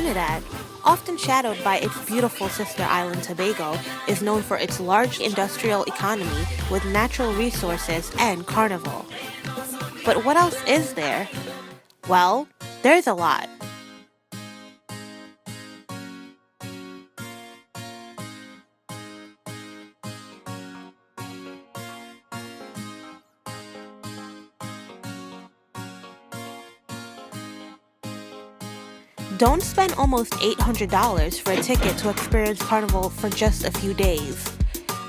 Trinidad, often shadowed by its beautiful sister island Tobago, is known for its large industrial economy with natural resources and carnival. But what else is there? Well, there's a lot. Don't spend almost $800 for a ticket to experience Carnival for just a few days.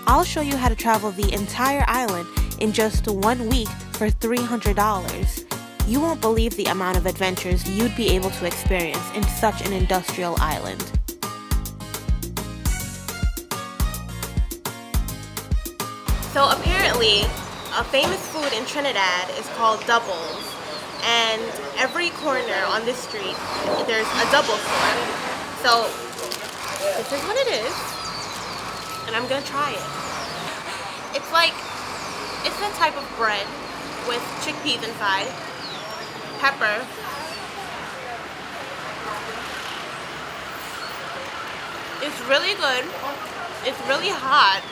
I'll show you how to travel the entire island in just 1 week for $300. You won't believe the amount of adventures you'd be able to experience in such an industrial island. So apparently, a famous food in Trinidad is called doubles. And every corner on this street, there's a double store. So this is what it is, and I'm gonna try it. It's a type of bread with chickpeas inside, pepper, it's really good. It's really hot,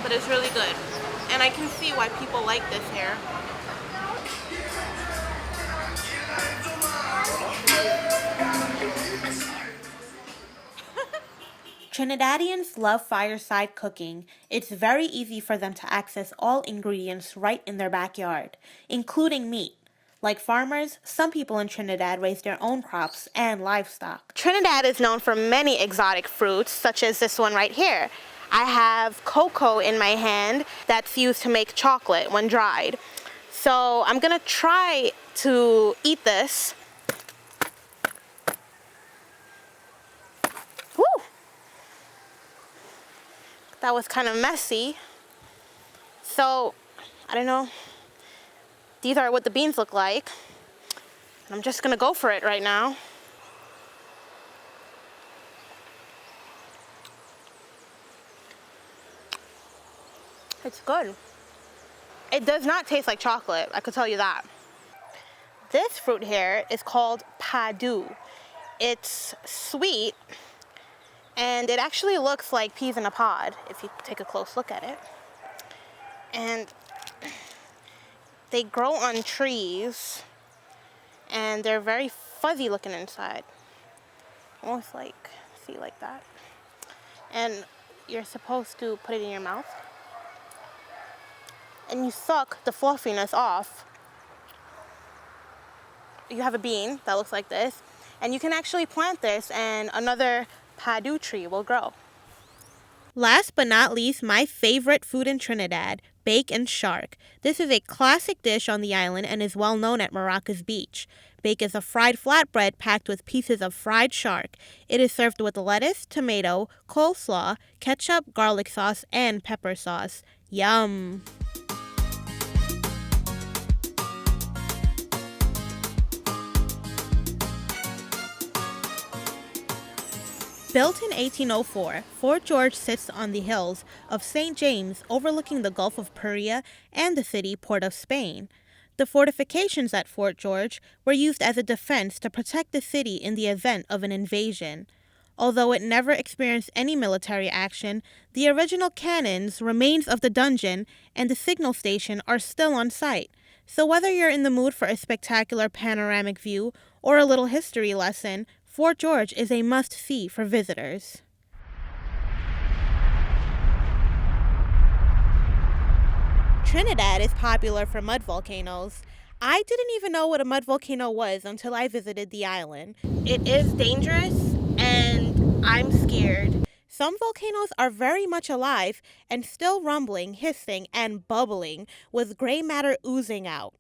but it's really good. And I can see why people like this here. Trinidadians love fireside cooking. It's very easy for them to access all ingredients right in their backyard, including meat. Like farmers, some people in Trinidad raise their own crops and livestock. Trinidad is known for many exotic fruits, such as this one right here. I have cocoa in my hand that's used to make chocolate when dried. So I'm gonna try to eat this. Woo! That was kind of messy. So, I don't know. These are what the beans look like. I'm just gonna go for it right now. It's good. It does not taste like chocolate, I could tell you that. This fruit here is called padu. It's sweet, and it actually looks like peas in a pod if you take a close look at it. And they grow on trees, and they're very fuzzy looking inside. Almost like, see, like that. And you're supposed to put it in your mouth, and you suck the fluffiness off. You have a bean that looks like this, and you can actually plant this and another padu tree will grow. Last but not least, my favorite food in Trinidad, bacon shark. This is a classic dish on the island and is well known at Maracas Beach. Bake is a fried flatbread packed with pieces of fried shark. It is served with lettuce, tomato, coleslaw, ketchup, garlic sauce, and pepper sauce. Yum! Built in 1804, Fort George sits on the hills of St. James overlooking the Gulf of Paria and the city port of Spain. The fortifications at Fort George were used as a defense to protect the city in the event of an invasion. Although it never experienced any military action, the original cannons, remains of the dungeon, and the signal station are still on site. So whether you're in the mood for a spectacular panoramic view or a little history lesson, Fort George is a must-see for visitors. Trinidad is popular for mud volcanoes. I didn't even know what a mud volcano was until I visited the island. It is dangerous, and I'm scared. Some volcanoes are very much alive and still rumbling, hissing, and bubbling with gray matter oozing out.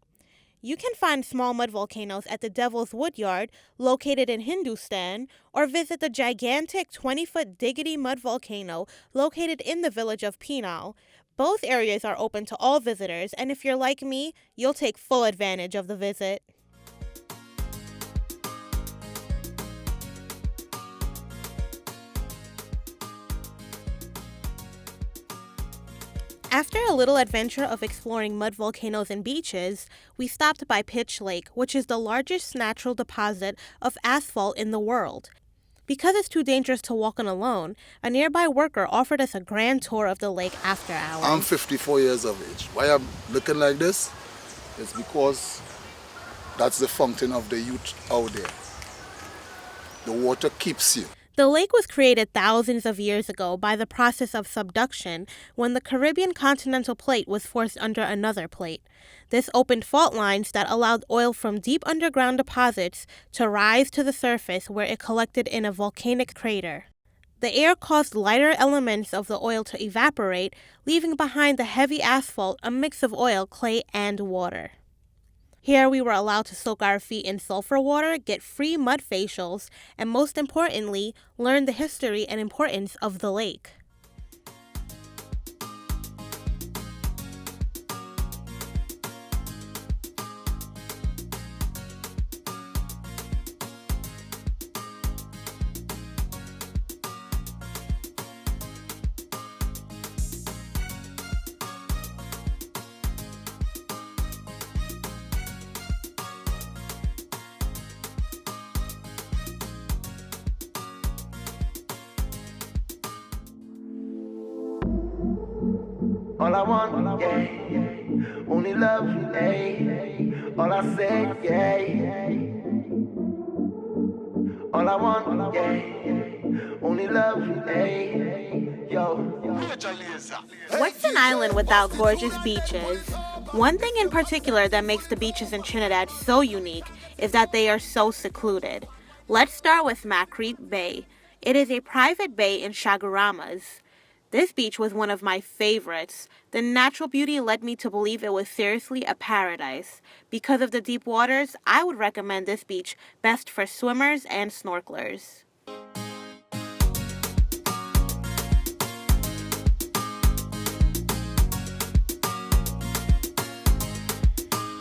You can find small mud volcanoes at the Devil's Woodyard, located in Hindustan, or visit the gigantic 20-foot Diggity mud volcano located in the village of Pinal. Both areas are open to all visitors, and if you're like me, you'll take full advantage of the visit. After a little adventure of exploring mud volcanoes and beaches, we stopped by Pitch Lake, which is the largest natural deposit of asphalt in the world. Because it's too dangerous to walk on alone, a nearby worker offered us a grand tour of the lake after hours. I'm 54 years of age. Why I'm looking like this is because that's the fountain of the youth out there. The water keeps you. The lake was created thousands of years ago by the process of subduction when the Caribbean continental plate was forced under another plate. This opened fault lines that allowed oil from deep underground deposits to rise to the surface where it collected in a volcanic crater. The air caused lighter elements of the oil to evaporate, leaving behind the heavy asphalt, a mix of oil, clay, and water. Here we were allowed to soak our feet in sulfur water, get free mud facials, and most importantly, learn the history and importance of the lake. All I want, yeah, only love, hey. All I say, yeah. All I want, yeah, only love, hey. Yo. What's an island without gorgeous beaches? One thing in particular that makes the beaches in Trinidad so unique is that they are so secluded. Let's start with Macrete Bay. It is a private bay in Chaguaramas. This beach was one of my favorites. The natural beauty led me to believe it was seriously a paradise. Because of the deep waters, I would recommend this beach best for swimmers and snorkelers.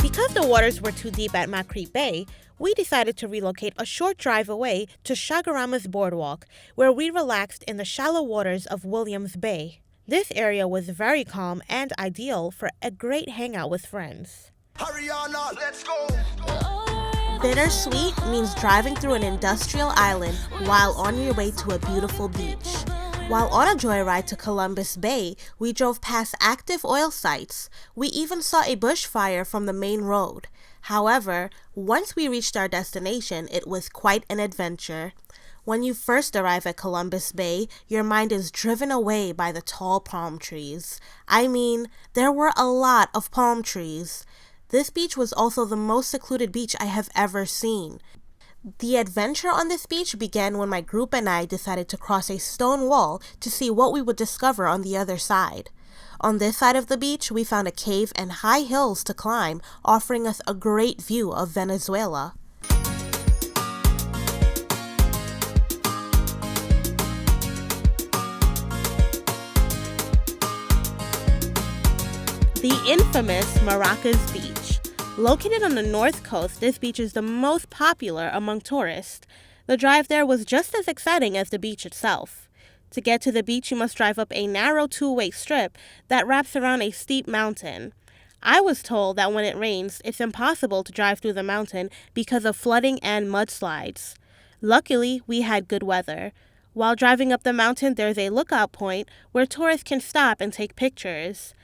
Because the waters were too deep at Macrete Bay, we decided to relocate a short drive away to Chaguaramas Boardwalk, where we relaxed in the shallow waters of Williams Bay. This area was very calm and ideal for a great hangout with friends. Hariana, let's go. Bittersweet means driving through an industrial island while on your way to a beautiful beach. While on a joyride to Columbus Bay, we drove past active oil sites. We even saw a bushfire from the main road. However, once we reached our destination, it was quite an adventure. When you first arrive at Columbus Bay, your mind is driven away by the tall palm trees. I mean, there were a lot of palm trees. This beach was also the most secluded beach I have ever seen. The adventure on this beach began when my group and I decided to cross a stone wall to see what we would discover on the other side. On this side of the beach, we found a cave and high hills to climb, offering us a great view of Venezuela. The infamous Maracas Beach. Located on the north coast, this beach is the most popular among tourists. The drive there was just as exciting as the beach itself. To get to the beach, you must drive up a narrow two-way strip that wraps around a steep mountain. I was told that when it rains, it's impossible to drive through the mountain because of flooding and mudslides. Luckily, we had good weather. While driving up the mountain, there's a lookout point where tourists can stop and take pictures.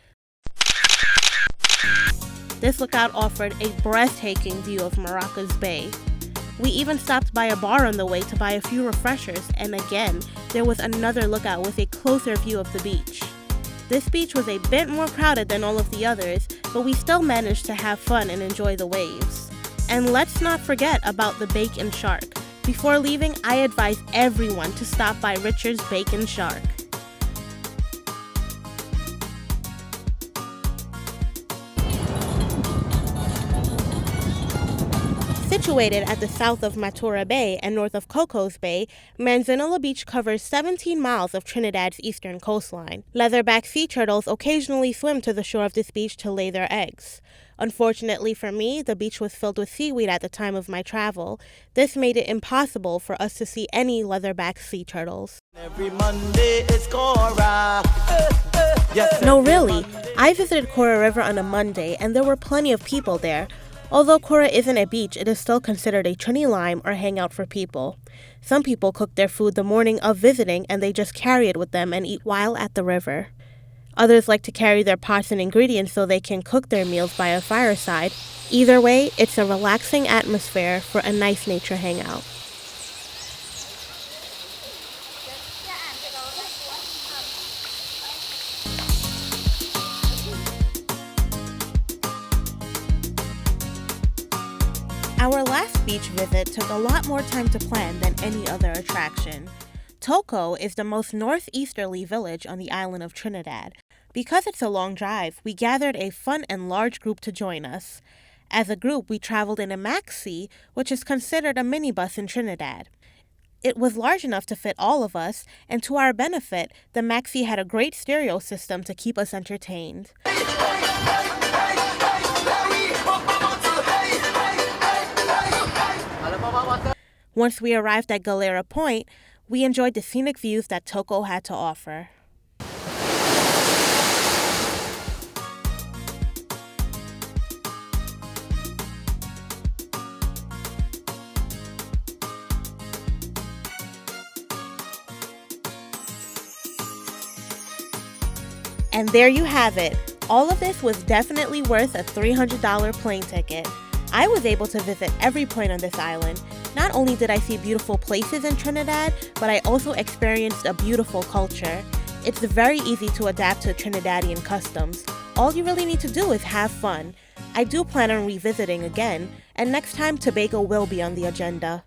This lookout offered a breathtaking view of Maracas Bay. We even stopped by a bar on the way to buy a few refreshers, and again, there was another lookout with a closer view of the beach. This beach was a bit more crowded than all of the others, but we still managed to have fun and enjoy the waves. And let's not forget about the Bacon Shark. Before leaving, I advise everyone to stop by Richard's Bacon Shark. Situated at the south of Matura Bay and north of Cocos Bay, Manzanilla Beach covers 17 miles of Trinidad's eastern coastline. Leatherback sea turtles occasionally swim to the shore of this beach to lay their eggs. Unfortunately for me, the beach was filled with seaweed at the time of my travel. This made it impossible for us to see any leatherback sea turtles. Every Monday it's Cora. No, really. I visited Kora River on a Monday, and there were plenty of people there. Although Kora isn't a beach, it is still considered a Trini Lime or hangout for people. Some people cook their food the morning of visiting, and they just carry it with them and eat while at the river. Others like to carry their pots and ingredients so they can cook their meals by a fireside. Either way, it's a relaxing atmosphere for a nice nature hangout. Our last beach visit took a lot more time to plan than any other attraction. Toco is the most northeasterly village on the island of Trinidad. Because it's a long drive, we gathered a fun and large group to join us. As a group, we traveled in a maxi, which is considered a minibus in Trinidad. It was large enough to fit all of us, and to our benefit, the maxi had a great stereo system to keep us entertained. Once we arrived at Galera Point, we enjoyed the scenic views that Toco had to offer. And there you have it. All of this was definitely worth a $300 plane ticket. I was able to visit every point on this island. Not only did I see beautiful places in Trinidad, but I also experienced a beautiful culture. It's very easy to adapt to Trinidadian customs. All you really need to do is have fun. I do plan on revisiting again, and next time Tobago will be on the agenda.